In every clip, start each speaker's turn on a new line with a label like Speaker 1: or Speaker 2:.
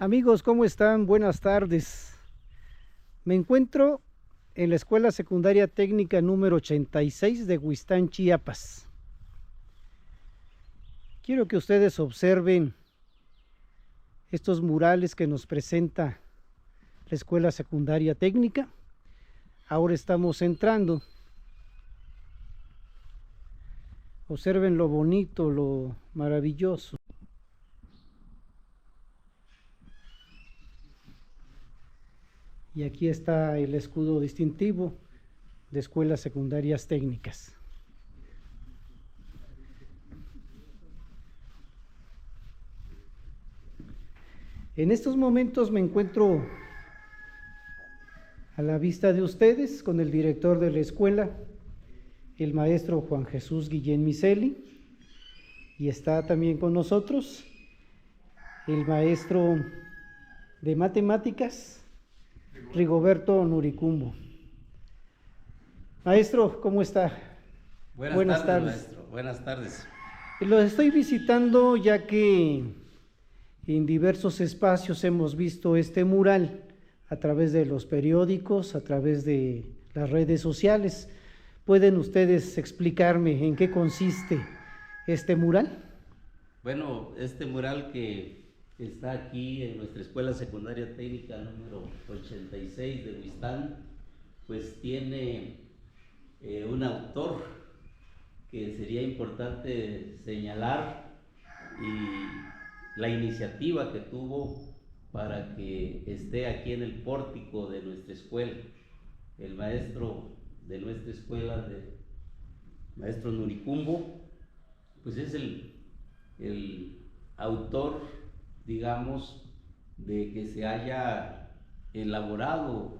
Speaker 1: Amigos, ¿cómo están? Buenas tardes. Me encuentro en la Escuela Secundaria Técnica número 86 de Huistán, Chiapas. Quiero que ustedes observen estos murales que nos presenta la Escuela Secundaria Técnica. Ahora estamos entrando. Observen lo bonito, lo maravilloso. Y aquí está el escudo distintivo de Escuelas Secundarias Técnicas. En estos momentos me encuentro a la vista de ustedes con el director de la escuela, el maestro Juan Jesús Guillén Miseli, y está también con nosotros el maestro de matemáticas, Rigoberto Nuricumbo. Maestro, ¿cómo está?
Speaker 2: Buenas tardes, maestro. Buenas tardes.
Speaker 1: Lo estoy visitando ya que en diversos espacios hemos visto este mural a través de los periódicos, a través de las redes sociales. ¿Pueden ustedes explicarme en qué consiste este mural?
Speaker 2: Bueno, este mural que está aquí en nuestra Escuela Secundaria Técnica número 86 de Huistán, pues tiene un autor que sería importante señalar y la iniciativa que tuvo para que esté aquí en el pórtico de nuestra escuela. El maestro de nuestra escuela, maestro Nuricumbo, pues es el autor, digamos, de que se haya elaborado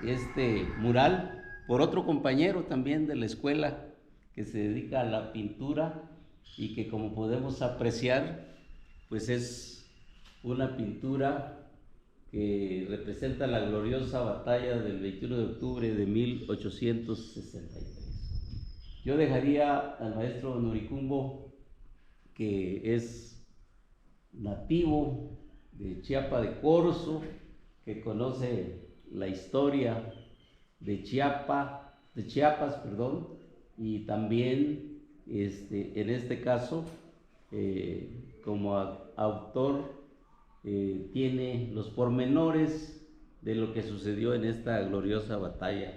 Speaker 2: este mural por otro compañero también de la escuela que se dedica a la pintura y que, como podemos apreciar, pues es una pintura que representa la gloriosa batalla del 21 de octubre de 1863. Yo dejaría al maestro Nuricumbo, que es nativo de Chiapa de Corzo, que conoce la historia de Chiapas, y también en este caso como autor tiene los pormenores de lo que sucedió en esta gloriosa batalla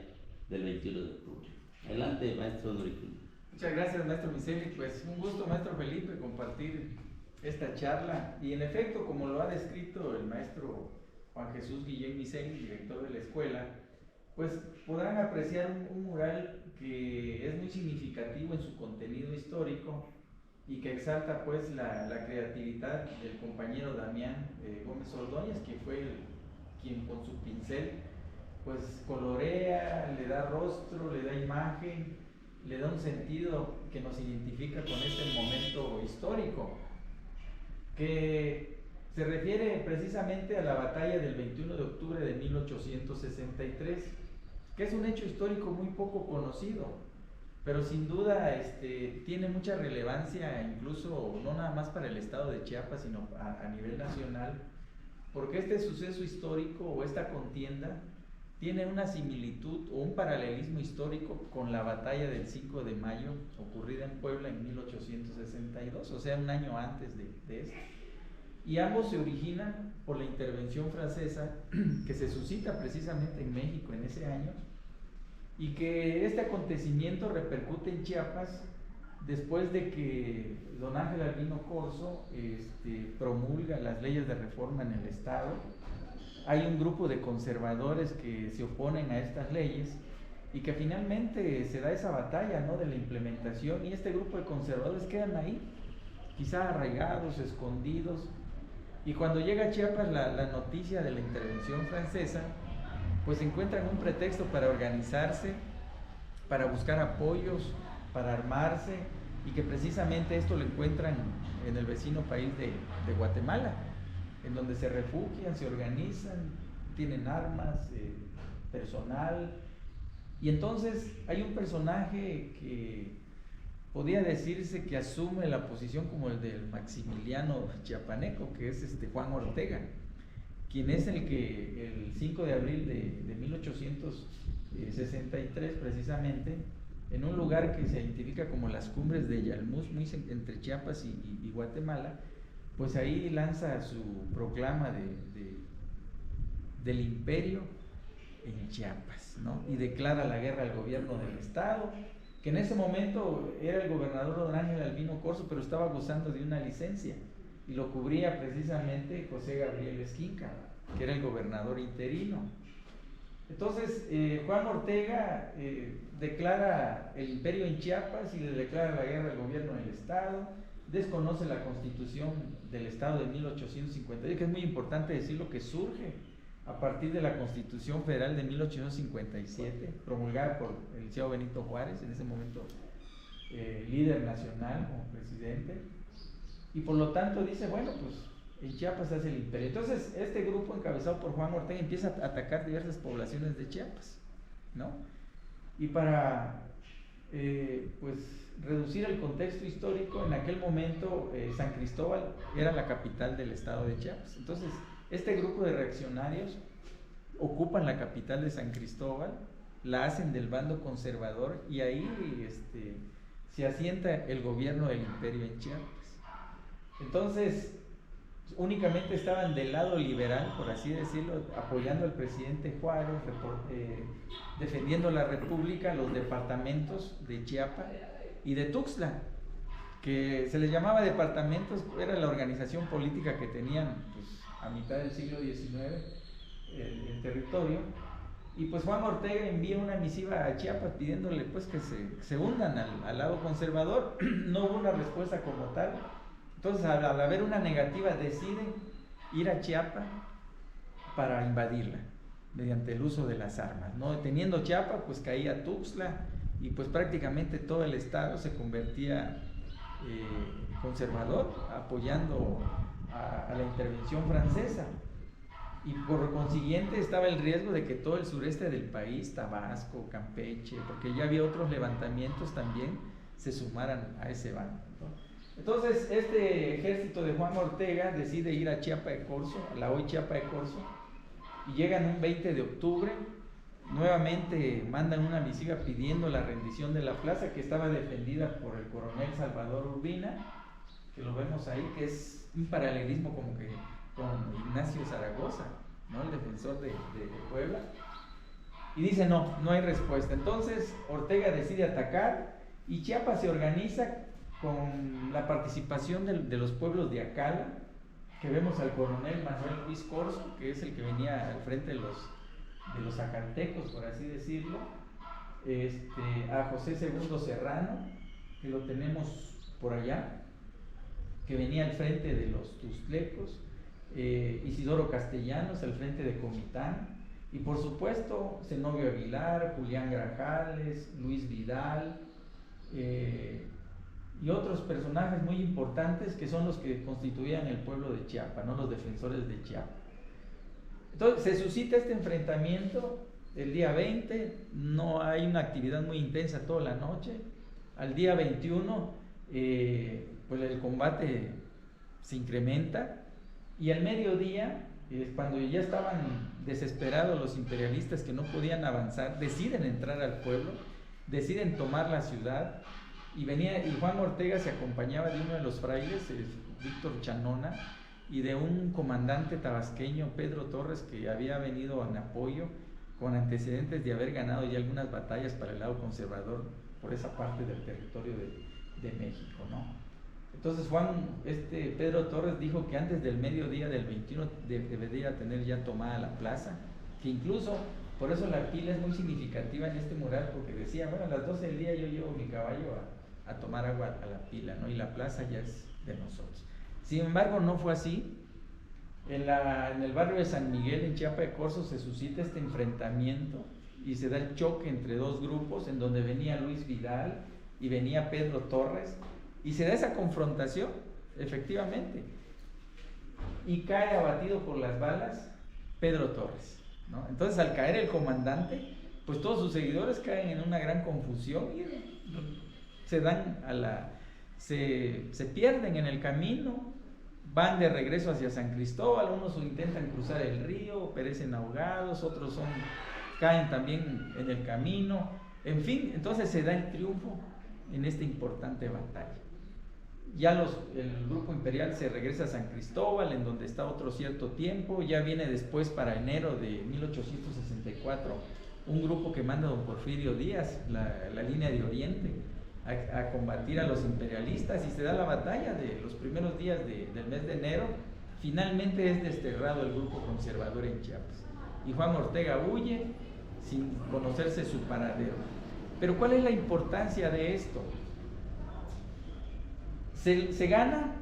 Speaker 2: del 21 de octubre. Adelante, maestro Nuricumbo.
Speaker 3: Muchas gracias, maestro Miseli. Pues un gusto, maestro Felipe, compartir esta charla. Y en efecto, como lo ha descrito el maestro Juan Jesús Guillén Miseli, director de la escuela, pues podrán apreciar un mural que es muy significativo en su contenido histórico y que exalta pues la creatividad del compañero Damián Gómez Ordóñez, que fue quien con su pincel pues colorea, le da rostro, le da imagen, le da un sentido que nos identifica con este momento histórico, que se refiere precisamente a la batalla del 21 de octubre de 1863, que es un hecho histórico muy poco conocido, pero sin duda tiene mucha relevancia, incluso no nada más para el estado de Chiapas, sino a nivel nacional, porque este suceso histórico o esta contienda tiene una similitud o un paralelismo histórico con la batalla del 5 de mayo ocurrida en Puebla en 1862, o sea, un año antes de esto. Y ambos se originan por la intervención francesa que se suscita precisamente en México en ese año, y que este acontecimiento repercute en Chiapas después de que don Ángel Albino Corzo promulga las leyes de reforma en el estado. Hay un grupo de conservadores que se oponen a estas leyes y que finalmente se da esa batalla, ¿no?, de la implementación, y este grupo de conservadores quedan ahí, quizá arraigados, escondidos, y cuando llega a Chiapas la noticia de la intervención francesa, pues encuentran un pretexto para organizarse, para buscar apoyos, para armarse, y que precisamente esto lo encuentran en el vecino país de Guatemala, en donde se refugian, se organizan, tienen armas, personal, y entonces hay un personaje que podría decirse que asume la posición como el del Maximiliano chiapaneco, que es Juan Ortega, quien es el que el 5 de abril de 1863 precisamente, en un lugar que se identifica como las cumbres de Yalmuz, muy entre Chiapas y Guatemala, pues ahí lanza su proclama del imperio en Chiapas, ¿no? Y declara la guerra al gobierno del estado, que en ese momento era el gobernador don Ángel Albino Corzo, pero estaba gozando de una licencia, y lo cubría precisamente José Gabriel Esquinca, que era el gobernador interino. Entonces, Juan Ortega declara el imperio en Chiapas y le declara la guerra al gobierno del estado, desconoce la constitución del estado de 1852, que es muy importante decirlo, que surge a partir de la Constitución Federal de 1857, promulgada por el licenciado Benito Juárez, en ese momento líder nacional como presidente, y por lo tanto dice, bueno, pues en Chiapas se hace el imperio. Entonces este grupo encabezado por Juan Ortega empieza a atacar diversas poblaciones de Chiapas, ¿no? Y para pues reducir el contexto histórico, en aquel momento San Cristóbal era la capital del estado de Chiapas. Entonces este grupo de reaccionarios ocupan la capital de San Cristóbal, la hacen del bando conservador, y ahí se asienta el gobierno del imperio en Chiapas. Entonces únicamente estaban del lado liberal, por así decirlo, apoyando al presidente Juárez, defendiendo la república, los departamentos de Chiapas y de Tuxtla, que se les llamaba departamentos, era la organización política que tenían pues, a mitad del siglo XIX el territorio. Y pues Juan Ortega envía una misiva a Chiapas pidiéndole pues que se hundan al lado conservador. No hubo una respuesta como tal. Entonces, al haber una negativa, deciden ir a Chiapas para invadirla mediante el uso de las armas, ¿no? Teniendo Chiapas, pues caía Tuxtla, y pues prácticamente todo el estado se convertía conservador, apoyando a la intervención francesa. Y por consiguiente estaba el riesgo de que todo el sureste del país, Tabasco, Campeche, porque ya había otros levantamientos también, se sumaran a ese bando, ¿no? Entonces este ejército de Juan Ortega decide ir a Chiapa de Corzo, a la hoy Chiapa de Corzo, y llegan un 20 de octubre, nuevamente mandan una misiva pidiendo la rendición de la plaza, que estaba defendida por el coronel Salvador Urbina, que lo vemos ahí, que es un paralelismo como que con Ignacio Zaragoza, ¿no? El defensor de Puebla, y dice no hay respuesta. Entonces Ortega decide atacar, y Chiapas se organiza con la participación de los pueblos de Acala, que vemos al coronel Manuel Ruiz Corzo, que es el que venía al frente de los zacatecos, por así decirlo, a José II Serrano, que lo tenemos por allá, que venía al frente de los tuxtlecos, Isidoro Castellanos al frente de Comitán, y por supuesto Zenobio Aguilar, Julián Grajales, Luis Vidal, y otros personajes muy importantes que son los que constituían el pueblo de Chiapas, ¿no? Los defensores de Chiapas. Entonces se suscita este enfrentamiento el día 20, no hay una actividad muy intensa toda la noche. Al día 21 pues el combate se incrementa, y al mediodía, cuando ya estaban desesperados los imperialistas que no podían avanzar, deciden entrar al pueblo, deciden tomar la ciudad. Y Juan Ortega se acompañaba de uno de los frailes, Víctor Chanona, y de un comandante tabasqueño, Pedro Torres, que había venido en apoyo, con antecedentes de haber ganado ya algunas batallas para el lado conservador por esa parte del territorio de México, ¿no? Entonces Pedro Torres dijo que antes del mediodía del 21 debería tener ya tomada la plaza, que incluso por eso la pila es muy significativa en este mural, porque decía, bueno, a las 12 del día yo llevo mi caballo a tomar agua a la pila, ¿no? Y la plaza ya es de nosotros. Sin embargo, no fue así. En el barrio de San Miguel, en Chiapa de Corzo, se suscita este enfrentamiento y se da el choque entre dos grupos, en donde venía Luis Vidal y venía Pedro Torres, y se da esa confrontación, efectivamente, y cae abatido por las balas Pedro Torres, ¿no? Entonces, al caer el comandante, pues todos sus seguidores caen en una gran confusión y se pierden en el camino, van de regreso hacia San Cristóbal, unos intentan cruzar el río, perecen ahogados, otros caen también en el camino, en fin, entonces se da el triunfo en esta importante batalla. Ya el grupo imperial se regresa a San Cristóbal, en donde está otro cierto tiempo. Ya viene después, para enero de 1864, un grupo que manda don Porfirio Díaz, la línea de Oriente, a combatir a los imperialistas, y se da la batalla de los primeros días del mes de enero. Finalmente es desterrado el grupo conservador en Chiapas, y Juan Ortega huye sin conocerse su paradero. Pero ¿cuál es la importancia de esto? Se gana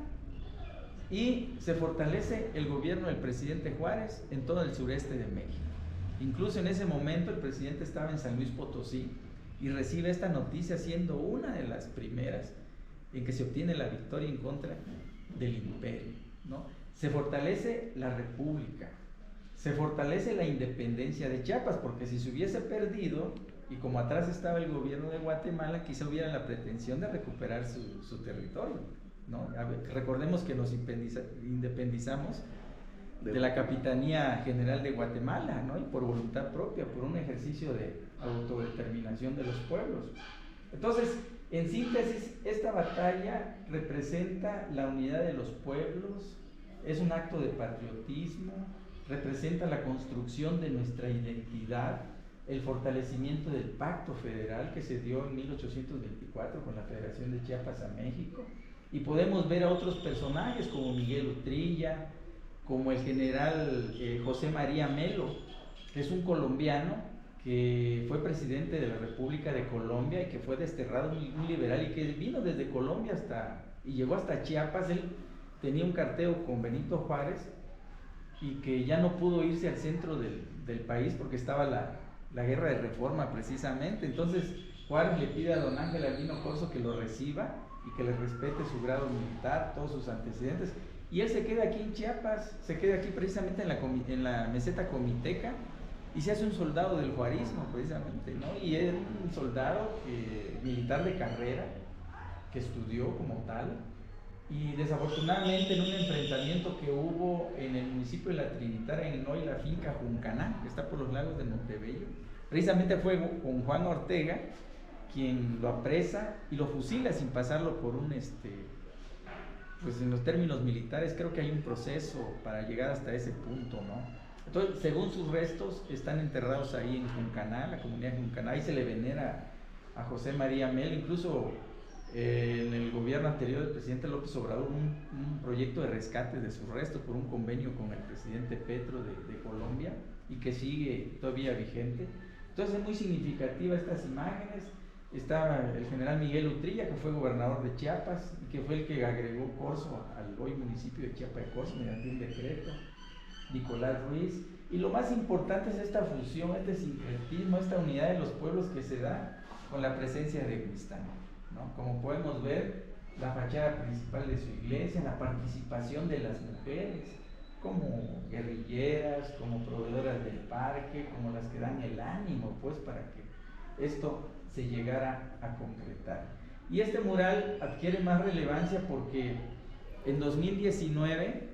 Speaker 3: y se fortalece el gobierno del presidente Juárez en todo el sureste de México. Incluso en ese momento el presidente estaba en San Luis Potosí y recibe esta noticia, siendo una de las primeras en que se obtiene la victoria en contra del imperio, ¿no? Se fortalece la república, se fortalece la independencia de Chiapas, porque si se hubiese perdido, y como atrás estaba el gobierno de Guatemala, quizá hubiera la pretensión de recuperar su territorio, ¿no? Recordemos que nos independizamos de la Capitanía General de Guatemala, ¿no? Y por voluntad propia, por un ejercicio de autodeterminación de los pueblos. Entonces, en síntesis, esta batalla representa la unidad de los pueblos, es un acto de patriotismo, representa la construcción de nuestra identidad, el fortalecimiento del pacto federal que se dio en 1824 con la Federación de Chiapas a México, y podemos ver a otros personajes como Miguel Utrilla, como el general José María Melo, que es un colombiano que fue presidente de la República de Colombia y que fue desterrado, un liberal, y que vino desde Colombia y llegó hasta Chiapas. Él tenía un carteo con Benito Juárez y que ya no pudo irse al centro del país porque estaba la guerra de reforma precisamente. Entonces Juárez le pide a don Ángel Albino Corzo que lo reciba y que le respete su grado militar, todos sus antecedentes, y él se queda aquí en Chiapas, se queda aquí precisamente en la meseta comiteca, y se hace un soldado del juarismo precisamente, ¿no? Y es un soldado militar de carrera, que estudió como tal, y desafortunadamente en un enfrentamiento que hubo en el municipio de La Trinitaria, en hoy la finca Juncaná, que está por los lagos de Montebello, precisamente fue con Juan Ortega quien lo apresa y lo fusila sin pasarlo por pues en los términos militares creo que hay un proceso para llegar hasta ese punto, ¿no? Entonces, según sus restos, están enterrados ahí en Juncaná, la comunidad de Juncaná, y se le venera a José María Melo. Incluso en el gobierno anterior del presidente López Obrador, un proyecto de rescate de sus restos por un convenio con el presidente Petro de Colombia, y que sigue todavía vigente. Entonces es muy significativa estas imágenes. Está el general Miguel Utrilla, que fue gobernador de Chiapas y que fue el que agregó Corzo al hoy municipio de Chiapa de Corzo mediante un decreto, Nicolás Ruiz. Y lo más importante es esta fusión, este sincretismo, esta unidad de los pueblos que se da con la presencia de Huistán, ¿no? Como podemos ver, la fachada principal de su iglesia, la participación de las mujeres como guerrilleras, como proveedoras del parque, como las que dan el ánimo pues para que esto se llegara a concretar. Y este mural adquiere más relevancia porque en 2019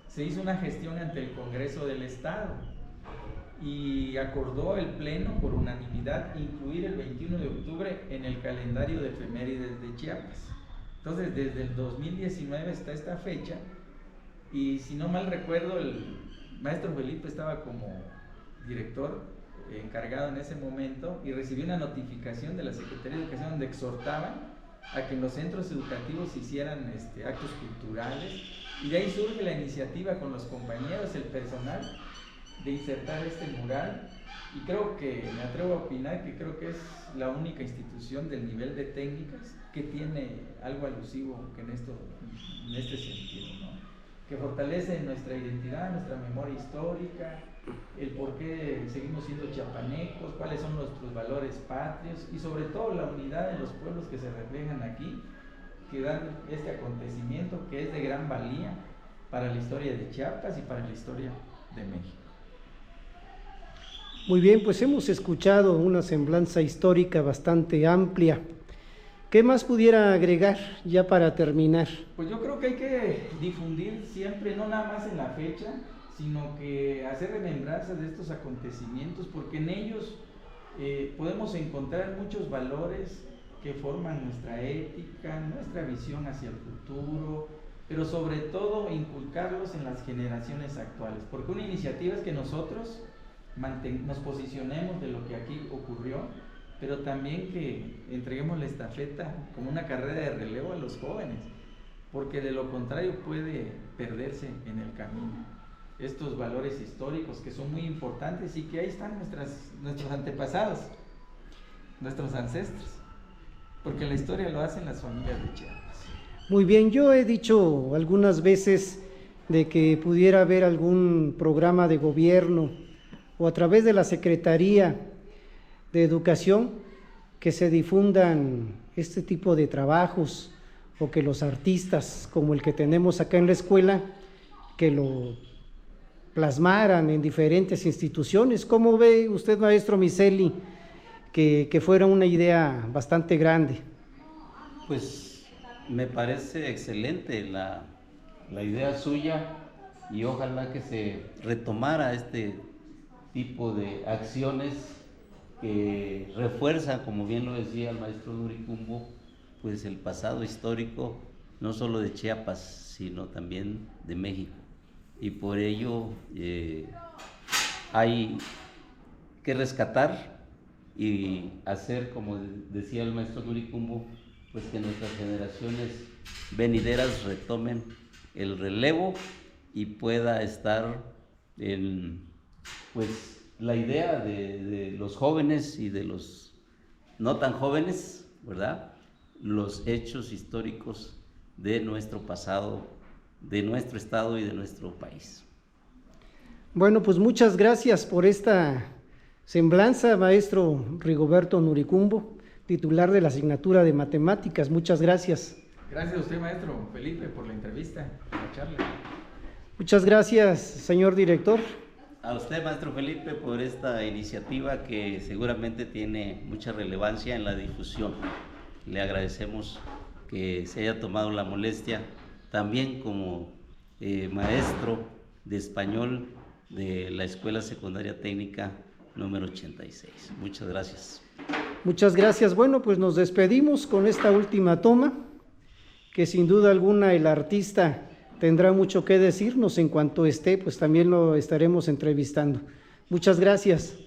Speaker 3: se hizo una gestión ante el Congreso del Estado y acordó el Pleno por unanimidad incluir el 21 de octubre en el calendario de efemérides de Chiapas. Entonces desde el 2019 está esta fecha, y si no mal recuerdo el maestro Felipe estaba como director encargado en ese momento, y recibí una notificación de la Secretaría de Educación donde exhortaban a que en los centros educativos se hicieran actos culturales, y de ahí surge la iniciativa con los compañeros, el personal, de insertar este mural. Y creo que, me atrevo a opinar que creo que es la única institución del nivel de técnicas que tiene algo alusivo que en este sentido, ¿no? Que fortalece nuestra identidad, nuestra memoria histórica, el por qué seguimos siendo chiapanecos, cuáles son nuestros valores patrios, y sobre todo la unidad de los pueblos que se reflejan aquí, que dan este acontecimiento que es de gran valía para la historia de Chiapas y para la historia de México.
Speaker 1: Muy bien, pues hemos escuchado una semblanza histórica bastante amplia ¿Qué más pudiera agregar ya para terminar?
Speaker 3: Pues yo creo que hay que difundir siempre, no nada más en la fecha, sino que hacer remembranza de estos acontecimientos, porque en ellos podemos encontrar muchos valores que forman nuestra ética, nuestra visión hacia el futuro, pero sobre todo inculcarlos en las generaciones actuales, porque una iniciativa es que nosotros nos posicionemos de lo que aquí ocurrió, pero también que entreguemos la estafeta como una carrera de relevo a los jóvenes, porque de lo contrario puede perderse en el camino estos valores históricos que son muy importantes y que ahí están nuestros antepasados, nuestros ancestros, porque la historia lo hacen las familias de Chiapas.
Speaker 1: Muy bien, yo he dicho algunas veces de que pudiera haber algún programa de gobierno o a través de la Secretaría de Educación que se difundan este tipo de trabajos, o que los artistas como el que tenemos acá en la escuela que lo plasmaran en diferentes instituciones. ¿Cómo ve usted, maestro Miseli, que fuera una idea bastante grande?
Speaker 2: Pues me parece excelente la idea suya, y ojalá que se retomara este tipo de acciones que refuerzan, como bien lo decía el maestro Nuricumbo, pues el pasado histórico, no solo de Chiapas, sino también de México. Y por ello hay que rescatar y hacer, como decía el maestro Nuricumbo, pues que nuestras generaciones venideras retomen el relevo y pueda estar en, pues, la idea de los jóvenes y de los no tan jóvenes, ¿verdad?, los hechos históricos de nuestro pasado, de nuestro estado y de nuestro país.
Speaker 1: Bueno, pues muchas gracias por esta semblanza, maestro Rigoberto Nuricumbo, titular de la asignatura de Matemáticas. Muchas gracias.
Speaker 3: Gracias a usted, maestro Felipe, por la entrevista, por la charla.
Speaker 1: Muchas gracias, señor director.
Speaker 2: A usted, maestro Felipe, por esta iniciativa que seguramente tiene mucha relevancia en la difusión. Le agradecemos que se haya tomado la molestia, también como maestro de español de la Escuela Secundaria Técnica número 86. Muchas gracias.
Speaker 1: Muchas gracias. Bueno, pues nos despedimos con esta última toma, que sin duda alguna el artista tendrá mucho que decirnos. En cuanto esté, pues también lo estaremos entrevistando. Muchas gracias.